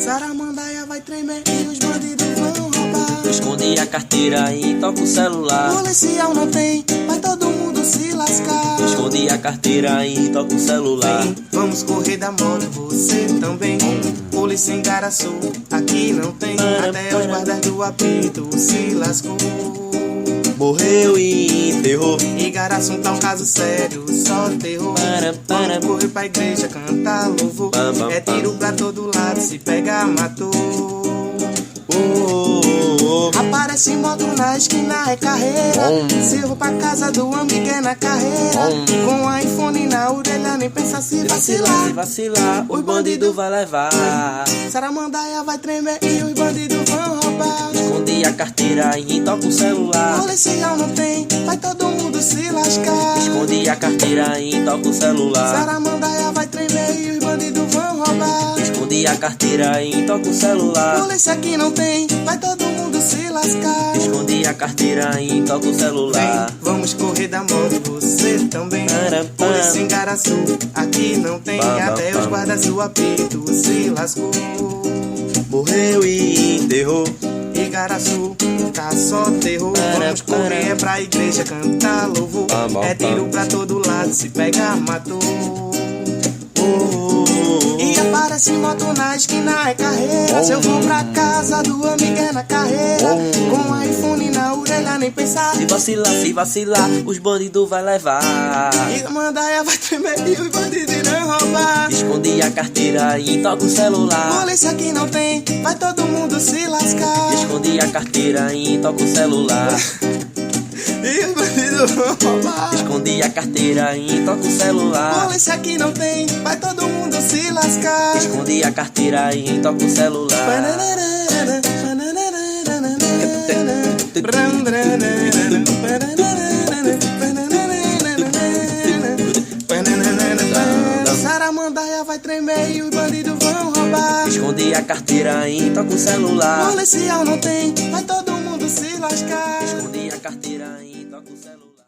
Saramandaia vai tremer e os bandidos vão roubar. Escondi a carteira e toco o celular. Policial não tem, vai todo mundo se lascar. Escondi a carteira e toco o celular. Vem, vamos correr da moto, você também. Polícia em Garaçu, aqui não tem. Até os guardas do apito se lascou. Morreu e enterrou. E Garaçu tá um caso sério, só terror. Vamos correr pra igreja, cantar louvor. É tiro pra todo lado, se pegar, matou. Aparece moto na esquina, é carreira. Se eu vou pra casa do amigo é na carreira. Com a iPhone na orelha, nem pensa se vacilar. Se vacilar, os bandidos vai levar. Saramandaia vai tremer e os bandidos vão roubar. Escondi a carteira e toco o celular. Policial não tem, vai todo mundo se lascar. Escondi a carteira e toco o celular. Saramandaia vai tremer e os bandidos vão roubar. Escondi a carteira e toco o celular. Polícia aqui não tem, vai todo mundo se lascar. Escondi a carteira e toco o celular. Vem, vamos correr da moto, você também. Polícia em Garaçu, aqui não tem. Até os guardas do apito se lascou. Morreu e enterrou. E Garaçu, tá só terror. Vamos correr é pra igreja, cantar louvor. É tiro pra todo lado, se pegar, matou. E aparece moto na esquina, é carreira. Se eu vou pra casa do amigo é na carreira. Com a iPhone na orelha, nem pensar. Se vacilar, os bandidos vai levar. E a Mandaia vai tremer e os bandidos irão roubar. Escondi a carteira e toco o celular. Polícia aqui não tem, vai todo mundo se lascar. Escondi a carteira e toco o celular. E os bandidos vão roubar. Escondi a carteira e toco o celular. Polícia aqui não tem, vai todo mundo se lascar. Escondi a carteira e toco o celular. Saramandaia vai tremer e os bandidos vão roubar. Escondi a carteira e toco o celular. Policial não tem, vai todo mundo se lascar. Escondi a carteira e toco o celular.